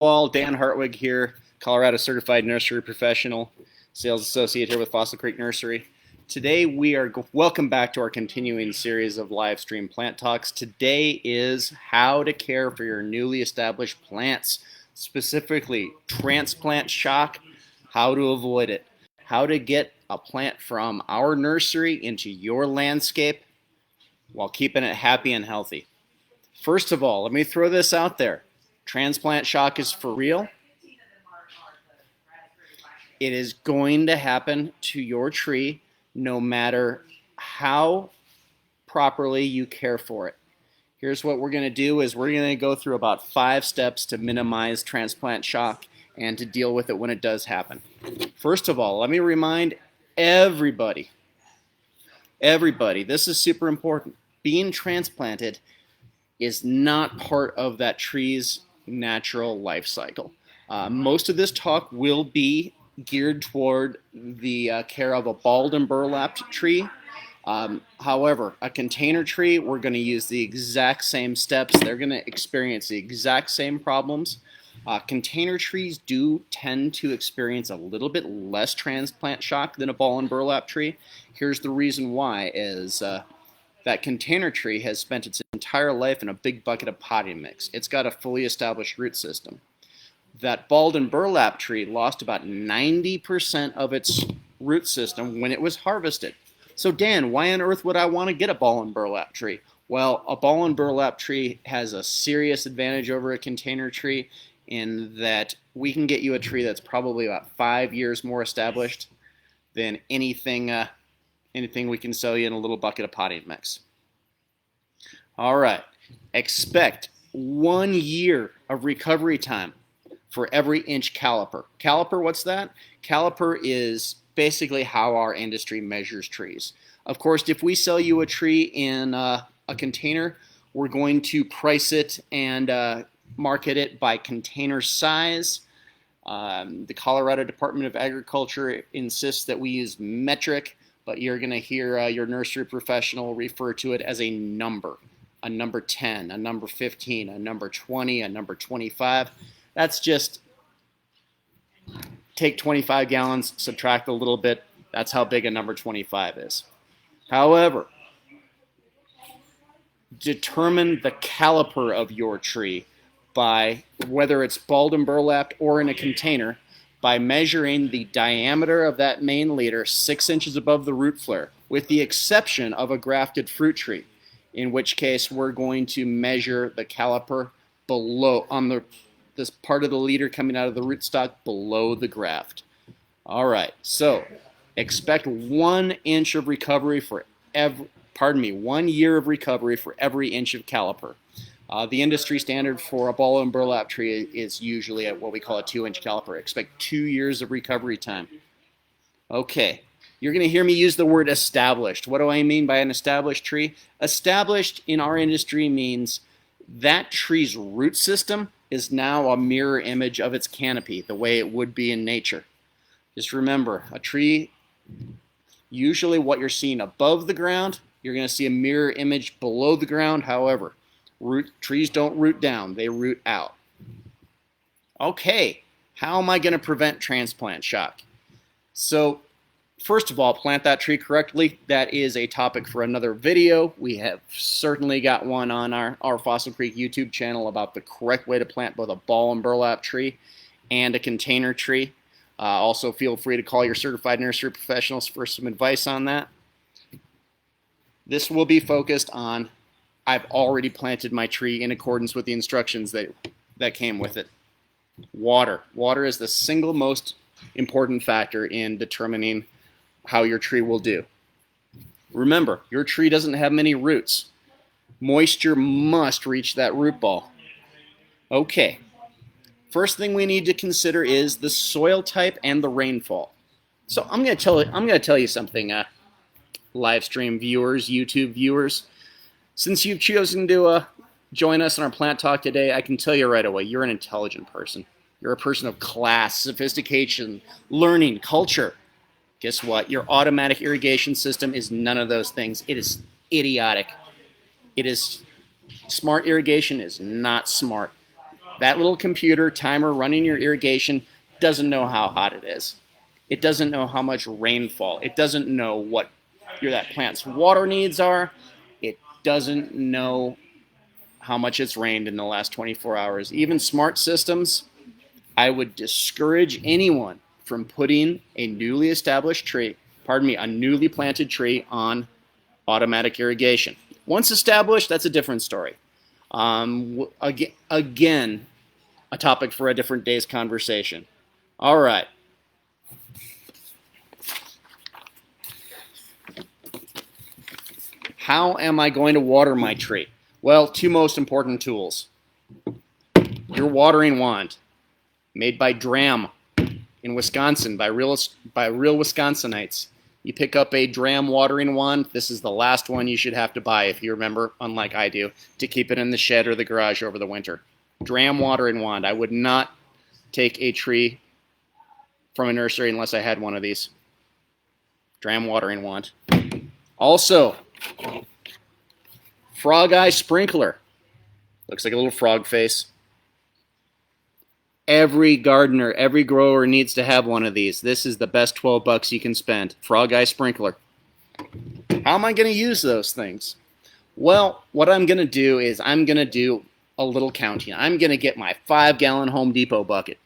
All Dan Hartwig here, Colorado Certified Nursery Professional, Sales Associate here with Fossil Creek Nursery. Today we are welcome back to our continuing series of live stream plant talks. Today is how to care for your newly established plants, specifically transplant shock, how to avoid it, how to get a plant from our nursery into your landscape while keeping it happy and healthy. First of all, let me throw this out there. Transplant shock is for real. It is going to happen to your tree no matter how properly you care for it. Here's what we're going to do is we're going to go through about 5 steps to minimize transplant shock and to deal with it when it does happen. First of all, let me remind everybody, this is super important. Being transplanted is not part of that tree's natural life cycle. Most of this talk will be geared toward the care of a balled and burlapped tree. However, a container tree, we're going to use the exact same steps. They're going to experience the exact same problems. Container trees do tend to experience a little bit less transplant shock than a ball and burlap tree. Here's the reason why is that container tree has spent its entire life in a big bucket of potting mix. It's got a fully established root system. That balled and burlap tree lost about 90% of its root system when it was harvested. So Dan, why on earth would I want to get a ball and burlap tree? Well, a ball and burlap tree has a serious advantage over a container tree in that we can get you a tree that's probably about 5 years more established than anything we can sell you in a little bucket of potting mix. All right, expect 1 year of recovery time for every inch caliper. Caliper, what's that? Caliper is basically how our industry measures trees. Of course, if we sell you a tree in a container, we're going to price it and market it by container size. The Colorado Department of Agriculture insists that we use metric, but you're going to hear your nursery professional refer to it as a number 10, a number 15, a number 20, a number 25. That's just take 25 gallons, subtract a little bit. That's how big a number 25 is. However, determine the caliper of your tree by whether it's balled and burlapped or in a container by measuring the diameter of that main leader 6 inches above the root flare, with the exception of a grafted fruit tree, in which case we're going to measure the caliper below, on this part of the leader coming out of the rootstock below the graft. All right, so expect 1 inch of recovery for 1 year of recovery for every inch of caliper. The industry standard for a ball and burlap tree is usually at what we call a 2-inch caliper. Expect 2 years of recovery time. Okay, you're going to hear me use the word established. What do I mean by an established tree? Established in our industry means that tree's root system is now a mirror image of its canopy, the way it would be in nature. Just remember, a tree, usually what you're seeing above the ground, you're going to see a mirror image below the ground. However, trees don't root down, they root out. Okay, how am I going to prevent transplant shock? So, first of all, plant that tree correctly. That is a topic for another video. We have certainly got one on our Fossil Creek YouTube channel about the correct way to plant both a ball and burlap tree and a container tree. Also, feel free to call your certified nursery professionals for some advice on that. This will be focused on I've already planted my tree in accordance with the instructions that came with it. Water. Water is the single most important factor in determining how your tree will do. Remember, your tree doesn't have many roots. Moisture must reach that root ball. Okay. First thing we need to consider is the soil type and the rainfall. So I'm going to tell you something, live stream viewers, YouTube viewers. Since you've chosen to join us in our plant talk today, I can tell you right away, you're an intelligent person. You're a person of class, sophistication, learning, culture. Guess what? Your automatic irrigation system is none of those things. It is idiotic. It is smart irrigation is not smart. That little computer timer running your irrigation doesn't know how hot it is. It doesn't know how much rainfall. It doesn't know what that plant's water needs are. It doesn't know how much it's rained in the last 24 hours. Even smart systems, I would discourage anyone from putting a newly established tree, a newly planted tree on automatic irrigation. Once established, that's a different story. Again, a topic for a different day's conversation. All right. How am I going to water my tree? Well, two most important tools. Your watering wand, made by Dram in Wisconsin, by real Wisconsinites. You pick up a Dram watering wand. This is the last one you should have to buy, if you remember, unlike I do, to keep it in the shed or the garage over the winter. Dram watering wand. I would not take a tree from a nursery unless I had one of these. Dram watering wand. Also, frog eye sprinkler. Looks like a little frog face. Every gardener, every grower needs to have one of these. This is the best 12 bucks you can spend. Frog eye sprinkler. How am I going to use those things? Well, what I'm going to do is I'm going to do a little counting. I'm going to get my 5-gallon Home Depot bucket.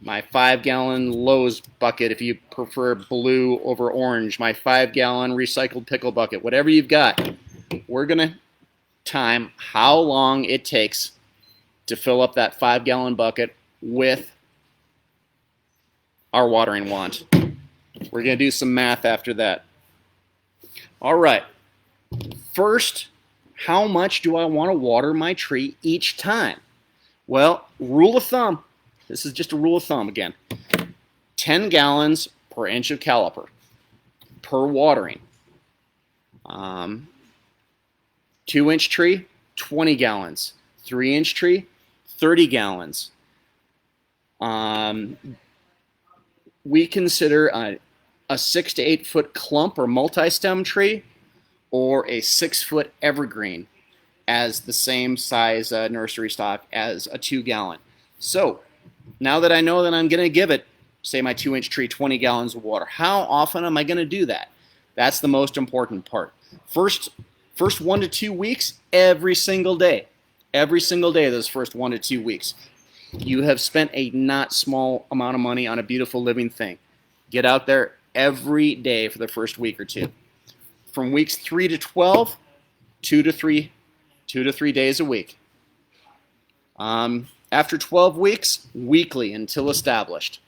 My 5-gallon Lowe's bucket, if you prefer blue over orange. My 5-gallon recycled pickle bucket. Whatever you've got. We're going to time how long it takes to fill up that 5-gallon bucket with our watering wand. We're going to do some math after that. All right. First, how much do I want to water my tree each time? Well, rule of thumb. This is just a rule of thumb again. 10 gallons per inch of caliper per watering. 2-inch tree, 20 gallons. 3-inch tree, 30 gallons. We consider a 6 to 8 foot clump or multi-stem tree or a 6-foot evergreen as the same size nursery stock as a 2-gallon. So now that I know that I'm going to give it, say my 2-inch tree, 20 gallons of water, how often am I going to do that? That's the most important part. First 1 to 2 weeks, every single day. Every single day those first 1 to 2 weeks. You have spent a not small amount of money on a beautiful living thing. Get out there every day for the first week or two. From weeks 3 to 12, 2 to 3 days a week. After 12 weeks, weekly until established.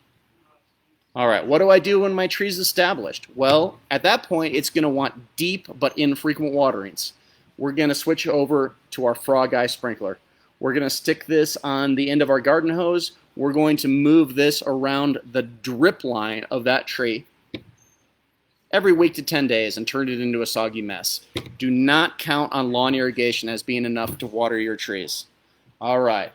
All right, what do I do when my tree's established? Well, at that point, it's going to want deep but infrequent waterings. We're going to switch over to our frog eye sprinkler. We're going to stick this on the end of our garden hose. We're going to move this around the drip line of that tree every week to 10 days and turn it into a soggy mess. Do not count on lawn irrigation as being enough to water your trees. All right.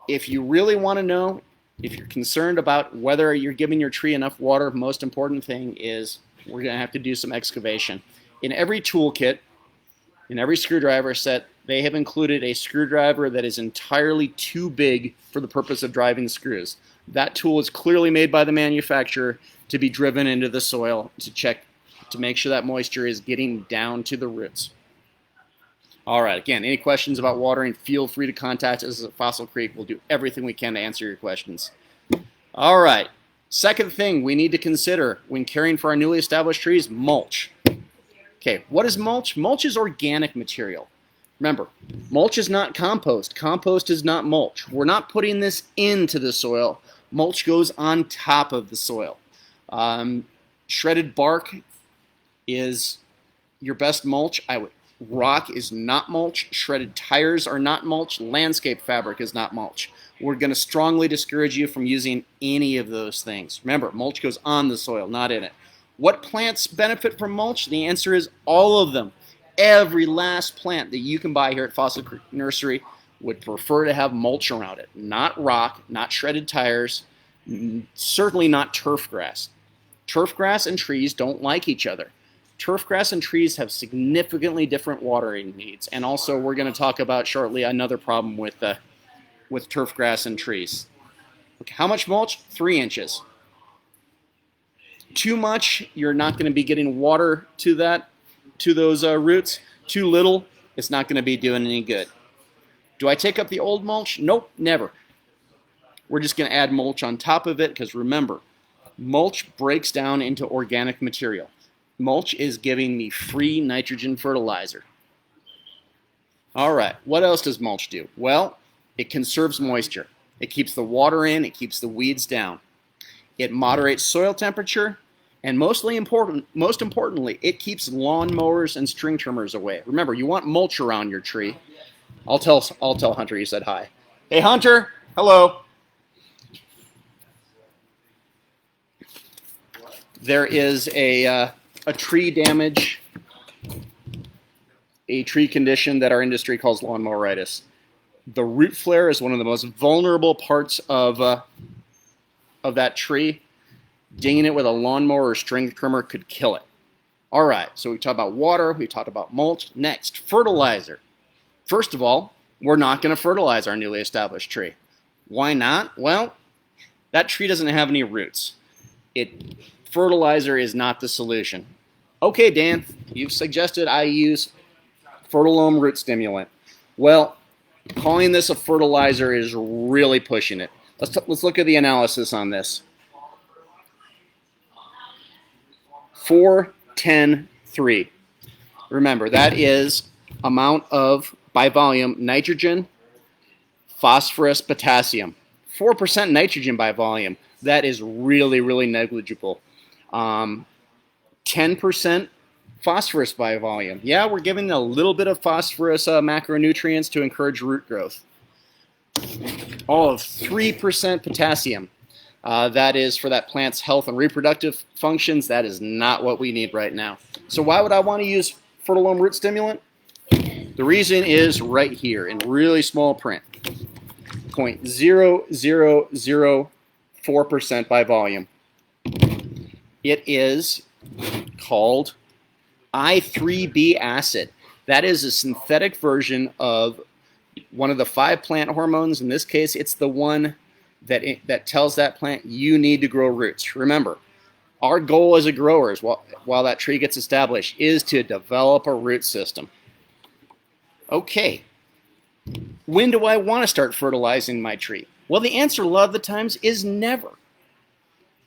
If you really want to know, if you're concerned about whether you're giving your tree enough water, most important thing is we're going to have to do some excavation. In every toolkit, in every screwdriver set, they have included a screwdriver that is entirely too big for the purpose of driving screws. That tool is clearly made by the manufacturer to be driven into the soil to make sure that moisture is getting down to the roots. All right, again, any questions about watering, feel free to contact us at Fossil Creek. We'll do everything we can to answer your questions. All right, second thing we need to consider when caring for our newly established trees, mulch. Okay, what is mulch? Mulch is organic material. Remember, mulch is not compost. Compost is not mulch. We're not putting this into the soil. Mulch goes on top of the soil. Shredded bark is your best mulch. Rock is not mulch. Shredded tires are not mulch. Landscape fabric is not mulch. We're going to strongly discourage you from using any of those things. Remember, mulch goes on the soil, not in it. What plants benefit from mulch? The answer is all of them. Every last plant that you can buy here at Fossil Creek Nursery would prefer to have mulch around it. Not rock, not shredded tires, certainly not turf grass. Turf grass and trees don't like each other. turf grass and trees have significantly different watering needs. And also, we're going to talk about shortly another problem with turf grass and trees. Okay, how much mulch? 3 inches. Too much, you're not going to be getting water to those roots. Too little, it's not going to be doing any good. Do I take up the old mulch? Nope, never. We're just going to add mulch on top of it because remember, mulch breaks down into organic material. Mulch is giving me free nitrogen fertilizer. All right, what else does mulch do? Well, it conserves moisture. It keeps the water in, it keeps the weeds down. It moderates soil temperature, and most importantly, it keeps lawnmowers and string trimmers away. Remember, you want mulch around your tree. I'll tell Hunter you said hi. Hey Hunter, hello. There is a tree damage, a tree condition that our industry calls lawnmoweritis. The root flare is one of the most vulnerable parts of that tree. Dinging it with a lawnmower or string trimmer could kill it. All right, so we talked about water, we talked about mulch. Next, fertilizer. First of all, we're not going to fertilize our newly established tree. Why not? Well, that tree doesn't have any roots. Fertilizer is not the solution. Okay, Dan, you've suggested I use fertilome root stimulant. Well, calling this a fertilizer is really pushing it. Let's look at the analysis on this. 4-10-3. Remember, that is amount of, by volume, nitrogen, phosphorus, potassium. 4% nitrogen by volume. That is really, really negligible. 10% phosphorus by volume. Yeah, we're giving a little bit of phosphorus macronutrients to encourage root growth. All of 3% potassium. That is for that plant's health and reproductive functions. That is not what we need right now. So why would I want to use fertilome root stimulant? The reason is right here in really small print. 0.0004% by volume. It is called I3B acid. That is a synthetic version of one of the 5 plant hormones. In this case, it's the one that tells that plant you need to grow roots. Remember, our goal as a grower, while that tree gets established, is to develop a root system. Okay, when do I want to start fertilizing my tree? Well, the answer a lot of the times is never.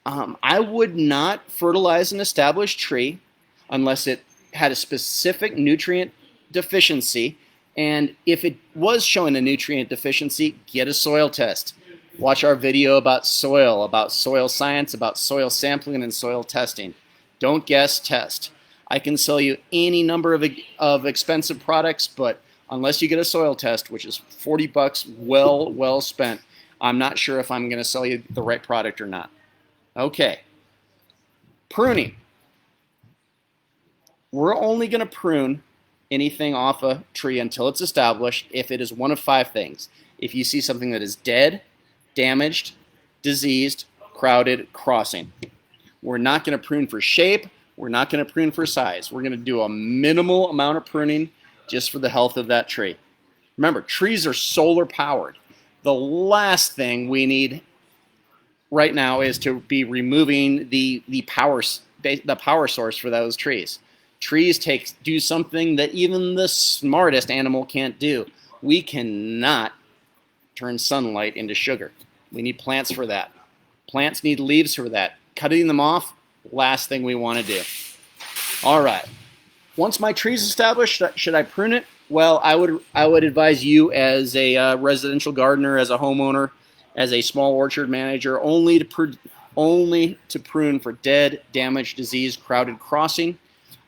I would not fertilize an established tree unless it had a specific nutrient deficiency, and if it was showing a nutrient deficiency, get a soil test. Watch our video about soil science, about soil sampling and soil testing. Don't guess, test. I can sell you any number of expensive products, but unless you get a soil test, which is $40 well spent, I'm not sure if I'm going to sell you the right product or not. Okay. Pruning. We're only going to prune anything off a tree until it's established if it is one of 5 things. If you see something that is dead, damaged, diseased, crowded, crossing. We're not going to prune for shape. We're not going to prune for size. We're going to do a minimal amount of pruning just for the health of that tree. Remember, trees are solar powered. The last thing we need right now is to be removing the power source for those trees. Trees do something that even the smartest animal can't do. We cannot turn sunlight into sugar. We need plants for that. Plants need leaves for that. Cutting them off, last thing we want to do. All right. Once my tree's established, should I prune it? Well, I would advise you as a residential gardener, as a homeowner, as a small orchard manager, only to prune for dead, damaged, diseased, crowded, crossing.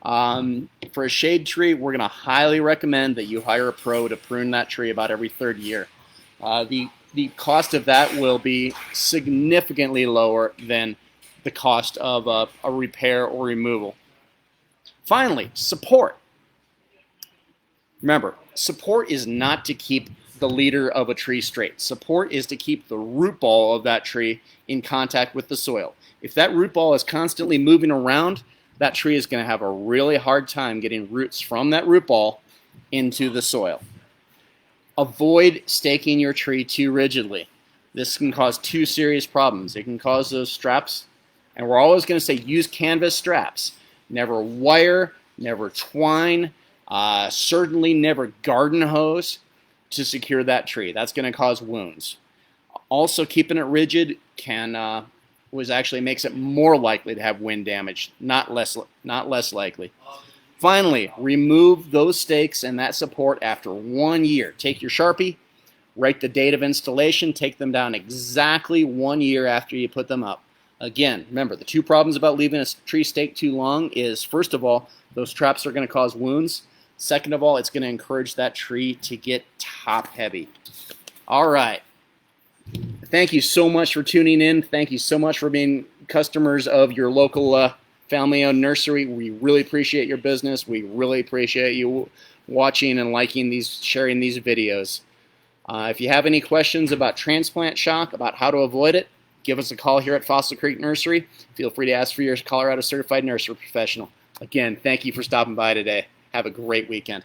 For a shade tree, we're going to highly recommend that you hire a pro to prune that tree about every 3rd year. The cost of that will be significantly lower than the cost of a repair or removal. Finally, support. Remember, support is not to keep the leader of a tree straight. Support is to keep the root ball of that tree in contact with the soil. If that root ball is constantly moving around, that tree is going to have a really hard time getting roots from that root ball into the soil. Avoid staking your tree too rigidly. This can cause two serious problems. It can cause those straps, and we're always going to say use canvas straps. Never wire, never twine, certainly never garden hose to secure that tree. That's going to cause wounds. Also, keeping it rigid actually makes it more likely to have wind damage, not less likely. Finally, remove those stakes and that support after 1 year. Take your Sharpie, write the date of installation, take them down exactly 1 year after you put them up. Again, remember, the two problems about leaving a tree staked too long is, first of all, those traps are going to cause wounds. Second of all, it's going to encourage that tree to get top heavy. All right. Thank you so much for tuning in. Thank you so much for being customers of your local family-owned nursery. We really appreciate your business. We really appreciate you watching and liking these, sharing these videos. If you have any questions about transplant shock, about how to avoid it, give us a call here at Fossil Creek Nursery. Feel free to ask for your Colorado Certified Nursery Professional. Again, thank you for stopping by today. Have a great weekend.